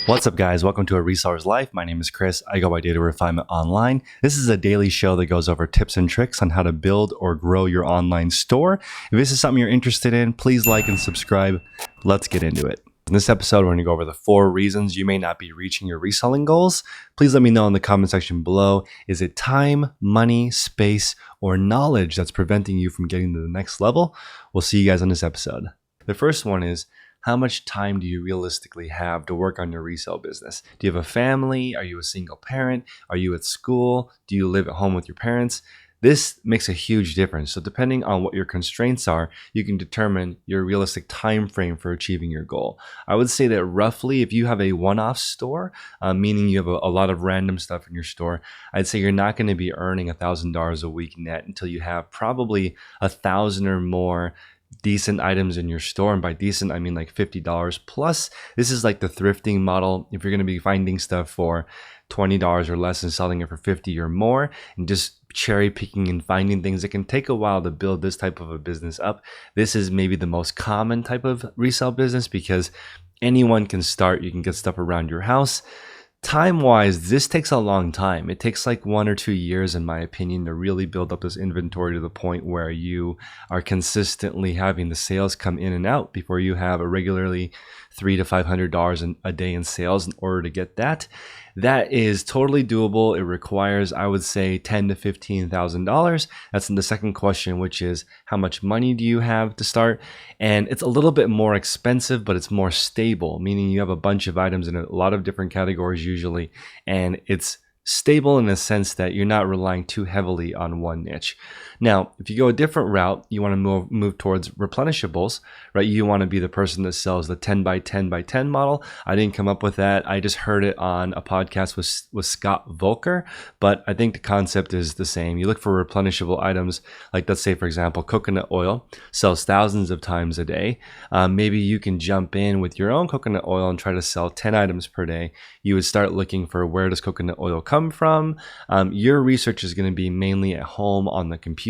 What's up, guys? Welcome to A Reseller's Life. My name is Chris. I go by Data Refinement Online. This is a daily show that goes over tips and tricks on how to build or grow your online store. If this is something you're interested in, please like and subscribe. Let's get into it. In this episode, we're going to go over the 4 reasons you may not be reaching your reselling goals. Please let me know in the comment section below. Is it time, money, space, or knowledge that's preventing you from getting to the next level? We'll see you guys on this episode. The first one is, how much time do you realistically have to work on your resale business? Do you have a family? Are you a single parent? Are you at school? Do you live at home with your parents? This makes a huge difference. So depending on what your constraints are, you can determine your realistic time frame for achieving your goal. I would say that roughly if you have a one-off store, meaning you have a lot of random stuff in your store, I'd say you're not going to be earning $1,000 a week net until you have probably 1,000 or more decent items in your store. And by decent, I mean like $50 plus. This is like the thrifting model. If you're going to be finding stuff for $20 or less and selling it for $50 or more, and just cherry picking and finding things, it can take a while to build this type of a business up. This is maybe the most common type of resale business because anyone can start. You can get stuff around your house. Time-wise, this takes a long time. It takes like 1 or 2 years, in my opinion, to really build up this inventory to the point where you are consistently having the sales come in and out before you have a regularly $300 to $500 a day in sales in order to get that. That is totally doable. It requires, I would say, $10,000 to $15,000. That's in the second question, which is how much money do you have to start? And it's a little bit more expensive, but it's more stable, meaning you have a bunch of items in a lot of different categories usually, and it's stable in the sense that you're not relying too heavily on one niche. Now, if you go a different route, you want to move towards replenishables, right? You want to be the person that sells the 10 by 10 by 10 model. I didn't come up with that. I just heard it on a podcast with Scott Volker, but I think the concept is the same. You look for replenishable items, like let's say, for example, coconut oil sells thousands of times a day. Maybe you can jump in with your own coconut oil and try to sell 10 items per day. You would start looking for where does coconut oil come from. Your research is going to be mainly at home on the computer.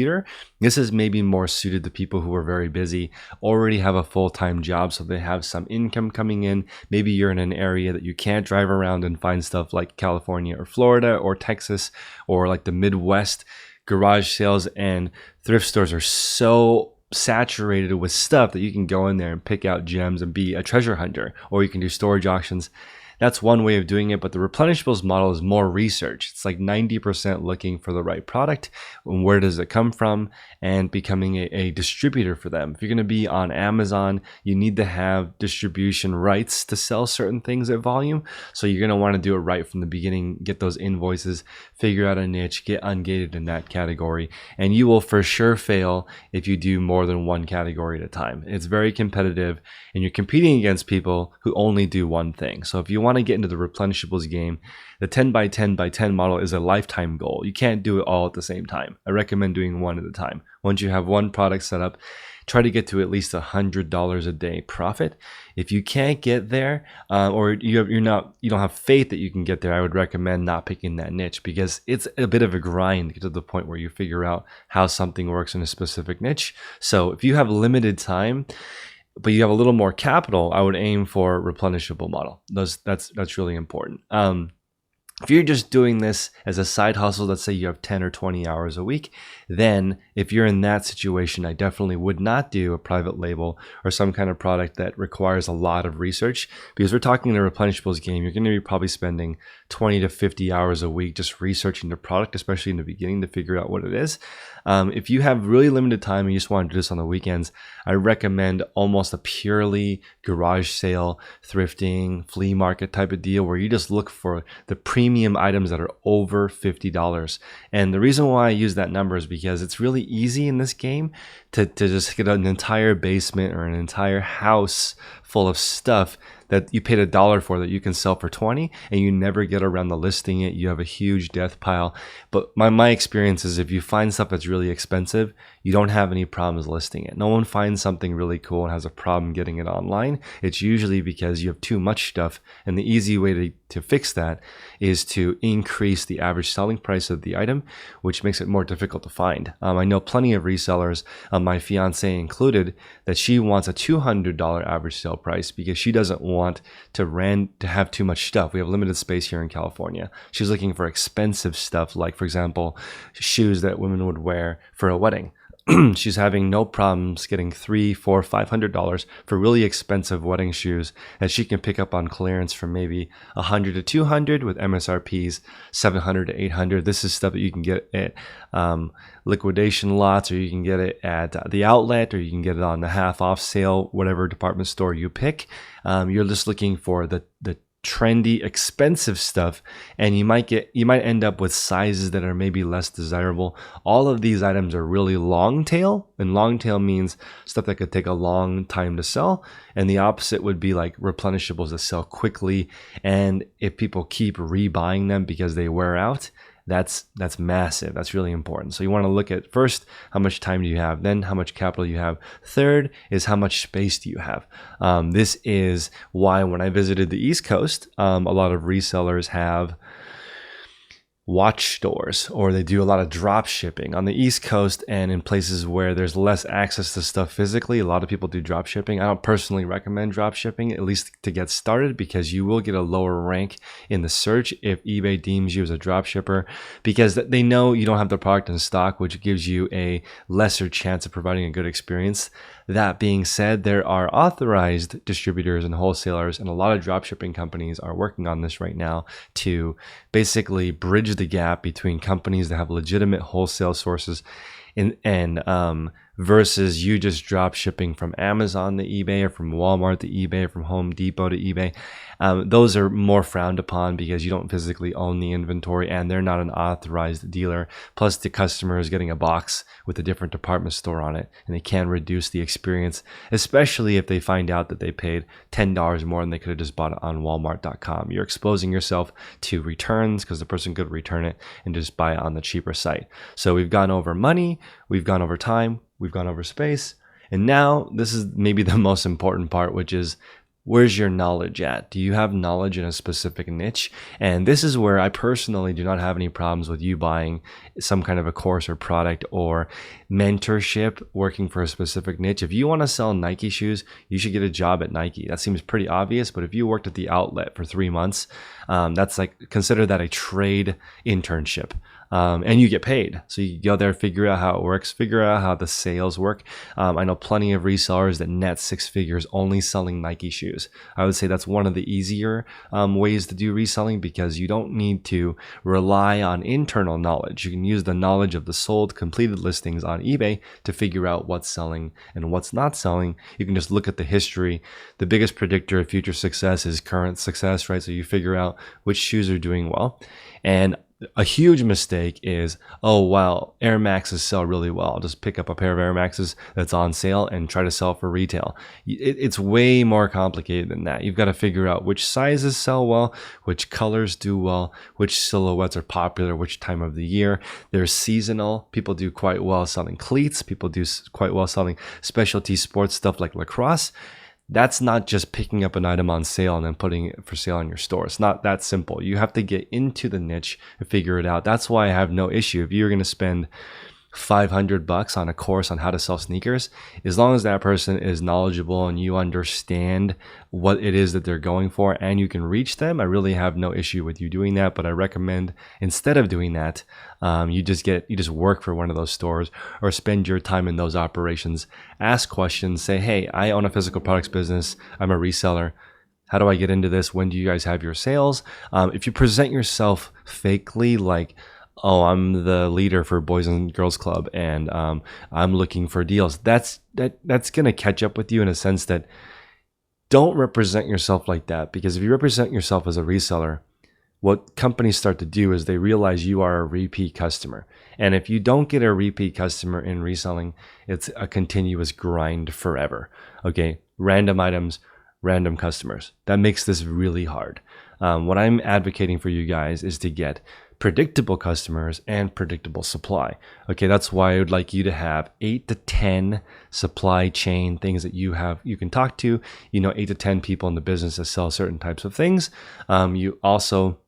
This is maybe more suited to people who are very busy, already have a full-time job, so they have some income coming in. Maybe you're in an area that you can't drive around and find stuff like California or Florida or Texas or like the Midwest. Garage sales and thrift stores are so saturated with stuff that you can go in there and pick out gems and be a treasure hunter, or you can do storage auctions. That's one way of doing it, but the replenishables model is more research. It's like 90% looking for the right product and where does it come from, and becoming a distributor for them. If you're going to be on Amazon, you need to have distribution rights to sell certain things at volume. So you're going to want to do it right from the beginning, get those invoices, figure out a niche, get ungated in that category, and you will for sure fail if you do more than one category at a time. It's very competitive, and you're competing against people who only do one thing. So if you want to get into the replenishables game, the 10 by 10 by 10 model is a lifetime goal. You can't do it all at the same time. I recommend doing one at a time. Once you have one product set up, try to get to at least $100 a day profit. If you can't get there, or you don't have faith that you can get there, I would recommend not picking that niche, because it's a bit of a grind to get to the point where you figure out how something works in a specific niche. So if you have limited time, but you have a little more capital, I would aim for a replenishable model. That's really important. If you're just doing this as a side hustle, let's say you have 10 or 20 hours a week, then if you're in that situation, I definitely would not do a private label or some kind of product that requires a lot of research, because we're talking in a replenishables game, you're going to be probably spending 20 to 50 hours a week just researching the product, especially in the beginning, to figure out what it is. If you have really limited time and you just want to do this on the weekends, I recommend almost a purely garage sale, thrifting, flea market type of deal where you just look for the premium items that are over $50. And the reason why I use that number is because it's really easy in this game to just get an entire basement or an entire house full of stuff that you paid $1 for that you can sell for 20, and you never get around to listing it. You have a huge death pile. But my experience is if you find stuff that's really expensive, you don't have any problems listing it. No one finds something really cool and has a problem getting it online. It's usually because you have too much stuff, and the easy way to fix that is to increase the average selling price of the item, which makes it more difficult to find. I know plenty of resellers, my fiance included, that she wants a $200 average sale price because she doesn't want want to have too much stuff. We have limited space here in California. She's looking for expensive stuff, like, for example, shoes that women would wear for a wedding. She's having no problems getting $300, $400, $500 for really expensive wedding shoes that she can pick up on clearance for maybe $100 to $200 with MSRPs $700 to $800. This is stuff that you can get at liquidation lots, or you can get it at the outlet, or you can get it on the half off sale, whatever department store you pick. You're just looking for the trendy, expensive stuff, and you might end up with sizes that are maybe less desirable. All of these items are really long tail, and long tail means stuff that could take a long time to sell, and the opposite would be like replenishables that sell quickly, and if people keep rebuying them because they wear out, that's massive. That's really important. So you want to look at, first, how much time do you have? Then how much capital you have? Third is how much space do you have? This is why when I visited the East Coast, a lot of resellers have watch stores, or they do a lot of drop shipping on the East Coast, and in places where there's less access to stuff physically, a lot of people do drop shipping. I don't personally recommend drop shipping, at least to get started, because you will get a lower rank in the search if eBay deems you as a drop shipper, because they know you don't have the product in stock, which gives you a lesser chance of providing a good experience. That being said, there are authorized distributors and wholesalers, and a lot of dropshipping companies are working on this right now to basically bridge the gap between companies that have legitimate wholesale sources and versus you just drop shipping from Amazon to eBay, or from Walmart to eBay, or from Home Depot to eBay. Those are more frowned upon because you don't physically own the inventory, and they're not an authorized dealer. Plus, the customer is getting a box with a different department store on it, and they can reduce the experience, especially if they find out that they paid $10 more than they could have just bought it on Walmart.com. You're exposing yourself to returns because the person could return it and just buy it on the cheaper site. So we've gone over money, we've gone over time, we've gone over space, and now this is maybe the most important part, which is, where's your knowledge at? Do you have knowledge in a specific niche? And this is where I personally do not have any problems with you buying some kind of a course or product or mentorship working for a specific niche. If you want to sell Nike shoes, you should get a job at Nike. That seems pretty obvious, but if you worked at the outlet for 3 months, that's like, consider that a trade internship. And you get paid. So you go there, figure out how it works, figure out how the sales work. I know plenty of resellers that net 6 figures only selling Nike shoes. I would say that's one of the easier ways to do reselling, because you don't need to rely on internal knowledge. You can use the knowledge of the sold completed listings on eBay to figure out what's selling and what's not selling. You can just look at the history. The biggest predictor of future success is current success, right? So you figure out which shoes are doing well. And a huge mistake is, oh, wow, Air Maxes sell really well. I'll just pick up a pair of Air Maxes that's on sale and try to sell for retail. It's way more complicated than that. You've got to figure out which sizes sell well, which colors do well, which silhouettes are popular, which time of the year. They're seasonal. People do quite well selling cleats. People do quite well selling specialty sports stuff like lacrosse. That's not just picking up an item on sale and then putting it for sale in your store. It's not that simple. You have to get into the niche and figure it out. That's why I have no issue. If you're going to spend $500 on a course on how to sell sneakers, as long as that person is knowledgeable and you understand what it is that they're going for and you can reach them, I really have no issue with you doing that. But I recommend, instead of doing that, you just work for one of those stores or spend your time in those operations. Ask questions. Say, hey, I own a physical products business. I'm a reseller. How do I get into this? When do you guys have your sales? If you present yourself fakely, like, oh, I'm the leader for Boys and Girls Club and I'm looking for deals, that's going to catch up with you, in a sense that don't represent yourself like that. Because if you represent yourself as a reseller, what companies start to do is they realize you are a repeat customer. And if you don't get a repeat customer in reselling, it's a continuous grind forever. Okay, random items, random customers. That makes this really hard. What I'm advocating for you guys is to get predictable customers and predictable supply. Okay, that's why I would like you to have 8 to 10 supply chain things that you can talk to. 8 to 10 people in the business that sell certain types of things. You also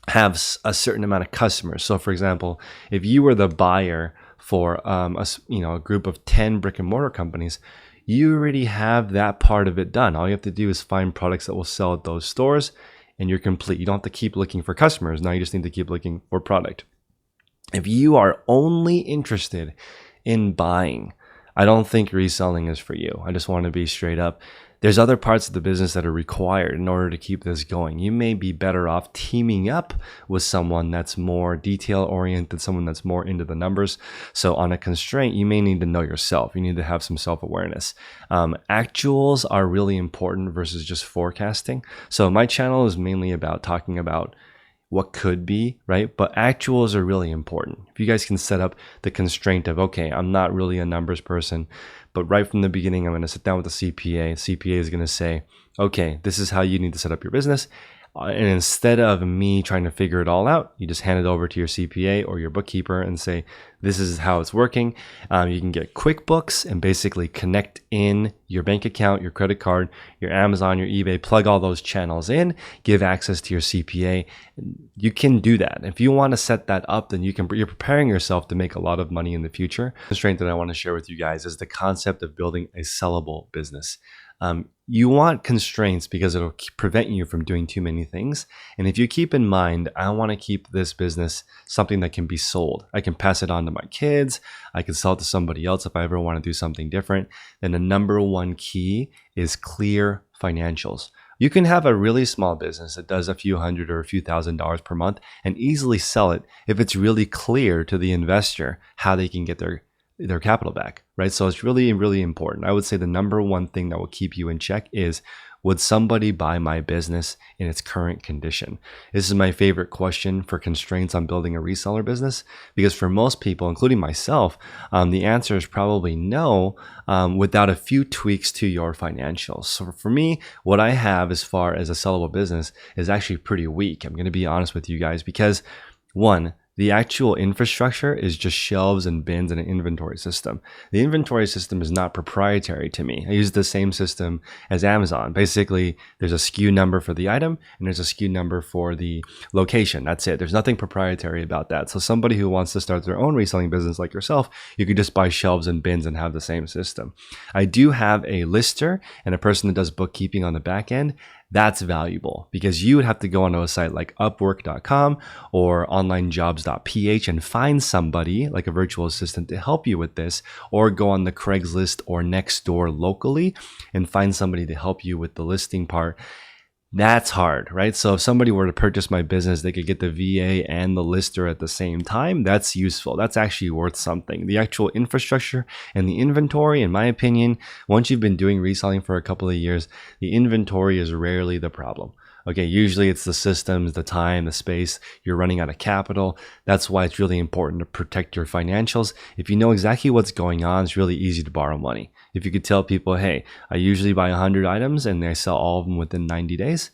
have a certain amount of customers. So for example, if you were the buyer for a group of 10 brick and mortar companies, you already have that part of it done. All you have to do is find products that will sell at those stores and you're complete. You don't have to keep looking for customers. Now you just need to keep looking for product. If you are only interested in buying, I don't think reselling is for you. I just want to be straight up. There's other parts of the business that are required in order to keep this going. You may be better off teaming up with someone that's more detail oriented, someone that's more into the numbers. So on a constraint, you may need to know yourself. You need to have some self-awareness. Actuals are really important versus just forecasting. So my channel is mainly about talking about what could be, right? But actuals are really important. If you guys can set up the constraint of, okay, I'm not really a numbers person, but right from the beginning, I'm going to sit down with the CPA. CPA is going to say, okay, this is how you need to set up your business. And instead of me trying to figure it all out, you just hand it over to your CPA or your bookkeeper and say, this is how it's working. You can get QuickBooks and basically connect in your bank account, your credit card, your Amazon, your eBay, plug all those channels in, give access to your CPA. You can do that. If you want to set that up, then you're preparing yourself to make a lot of money in the future. The constraint that I want to share with you guys is the concept of building a sellable business. You want constraints because it'll prevent you from doing too many things. And if you keep in mind, I want to keep this business something that can be sold. I can pass it on to my kids. I can sell it to somebody else if I ever want to do something different. Then the number one key is clear financials. You can have a really small business that does a few hundred or a few $1,000s per month and easily sell it if it's really clear to the investor how they can get their capital back, right? So it's really, really important. I would say the number one thing that will keep you in check is, would somebody buy my business in its current condition? This is my favorite question for constraints on building a reseller business, because for most people, including myself, the answer is probably no, without a few tweaks to your financials. So for me, what I have as far as a sellable business is actually pretty weak. I'm going to be honest with you guys, because one, the actual infrastructure is just shelves and bins and an inventory system. The inventory system is not proprietary to me. I use the same system as Amazon. Basically, there's a SKU number for the item and there's a SKU number for the location. That's it. There's nothing proprietary about that. So somebody who wants to start their own reselling business like yourself, you could just buy shelves and bins and have the same system. I do have a lister and a person that does bookkeeping on the back end. That's valuable because you would have to go onto a site like Upwork.com or onlinejobs.ph and find somebody like a virtual assistant to help you with this, or go on the Craigslist or Nextdoor locally and find somebody to help you with the listing part. That's hard, right? So if somebody were to purchase my business, they could get the VA and the lister at the same time. That's useful. That's actually worth something. The actual infrastructure and the inventory, in my opinion, once you've been doing reselling for a couple of years, the inventory is rarely the problem. Okay, usually it's the systems, the time, the space. You're running out of capital. That's why it's really important to protect your financials. If you know exactly what's going on, it's really easy to borrow money. If you could tell people, hey, I usually buy 100 items and I sell all of them within 90 days,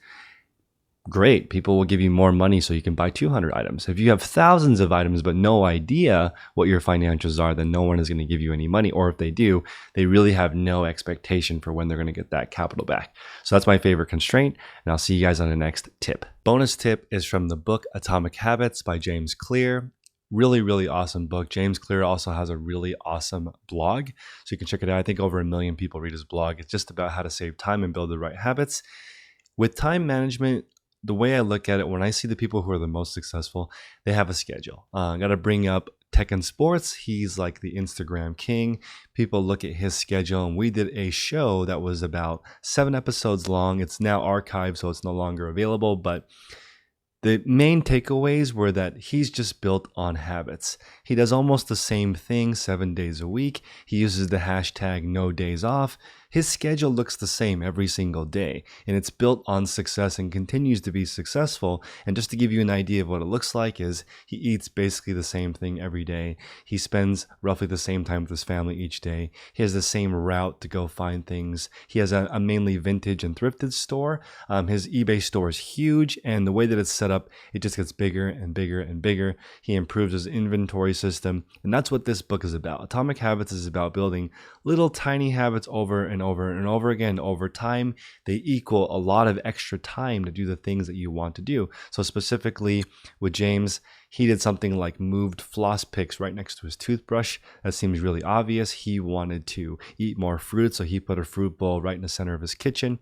great. People will give you more money so you can buy 200 items. If you have thousands of items but no idea what your financials are, then no one is going to give you any money. Or if they do, they really have no expectation for when they're going to get that capital back. So that's my favorite constraint, and I'll see you guys on the next tip. Bonus tip is from the book Atomic Habits by James Clear. Really, really awesome book. James Clear also has a really awesome blog, so you can check it out. I think over 1 million people read his blog. It's just about how to save time and build the right habits. With time management, the way I look at it, when I see the people who are the most successful, they have a schedule. I got to bring up Tech and Sports. He's like the Instagram king. People look at his schedule, and we did a show that was about 7 episodes long. It's now archived, so it's no longer available, but the main takeaways were that he's just built on habits. He does almost the same thing 7 days a week. He uses the hashtag no days off. His schedule looks the same every single day, and it's built on success and continues to be successful. And just to give you an idea of what it looks like is he eats basically the same thing every day. He spends roughly the same time with his family each day. He has the same route to go find things. He has a mainly vintage and thrifted store. His eBay store is huge, and the way that it's set up, it just gets bigger and bigger and bigger. He improves his inventory system, and that's what this book is about. Atomic Habits is about building little tiny habits over and and over and over again. Over time, they equal a lot of extra time to do the things that you want to do. So specifically with James, he did something like moved floss picks right next to his toothbrush. That seems really obvious. He wanted to eat more fruit, so he put a fruit bowl right in the center of his kitchen.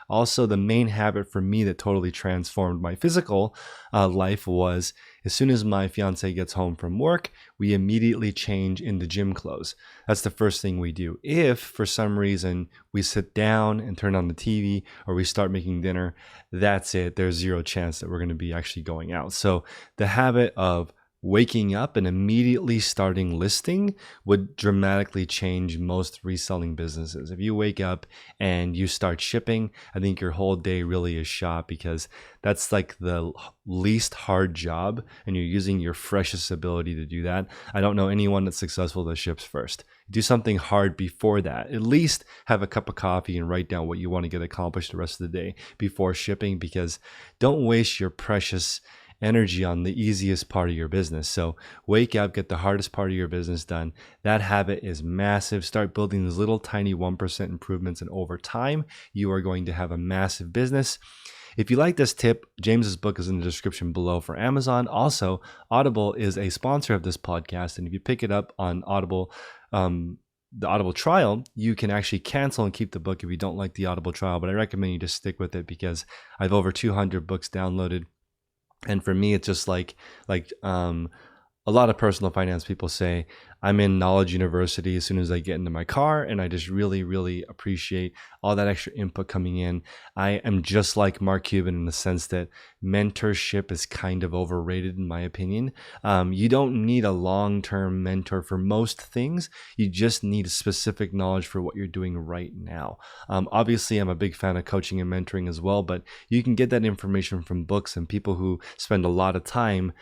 Also, the main habit for me that totally transformed my physical life was as soon as my fiance gets home from work, we immediately change into gym clothes. That's the first thing we do. If for some reason we sit down and turn on the TV or we start making dinner, that's it. There's zero chance that we're going to be actually going out. So the habit of waking up and immediately starting listing would dramatically change most reselling businesses. If you wake up and you start shipping, I think your whole day really is shot, because that's like the least hard job and you're using your freshest ability to do that. I don't know anyone that's successful that ships first. Do something hard before that. At least have a cup of coffee and write down what you want to get accomplished the rest of the day before shipping, because don't waste your precious energy on the easiest part of your business. So wake up, get the hardest part of your business done. That habit is massive. Start building these little tiny 1% improvements, and over time, you are going to have a massive business. If you like this tip, James's book is in the description below for Amazon. Also, Audible is a sponsor of this podcast, and if you pick it up on Audible, the Audible trial, you can actually cancel and keep the book if you don't like the Audible trial, but I recommend you just stick with it because I have over 200 books downloaded. And for me, it's just like a lot of personal finance people say, I'm in Knowledge University as soon as I get into my car, and I just really, really appreciate all that extra input coming in. I am just like Mark Cuban in the sense that mentorship is kind of overrated in my opinion. You don't need a long-term mentor for most things. You just need specific knowledge for what you're doing right now. Obviously, I'm a big fan of coaching and mentoring as well, but you can get that information from books and people who spend a lot of time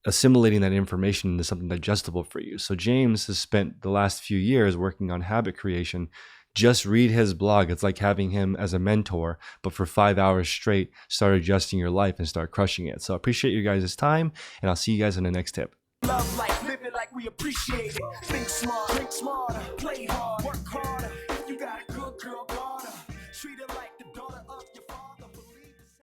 assimilating that information into something digestible for you. So James has spent the last few years working on habit creation. Just read his blog. It's like having him as a mentor, but for 5 hours straight, start adjusting your life and start crushing it. So I appreciate you guys' time, and I'll see you guys in the next tip. Love life, live it like we appreciate it. Think smart, drink smarter, play hard, work harder. If you got a good girl, guard her. Treat her like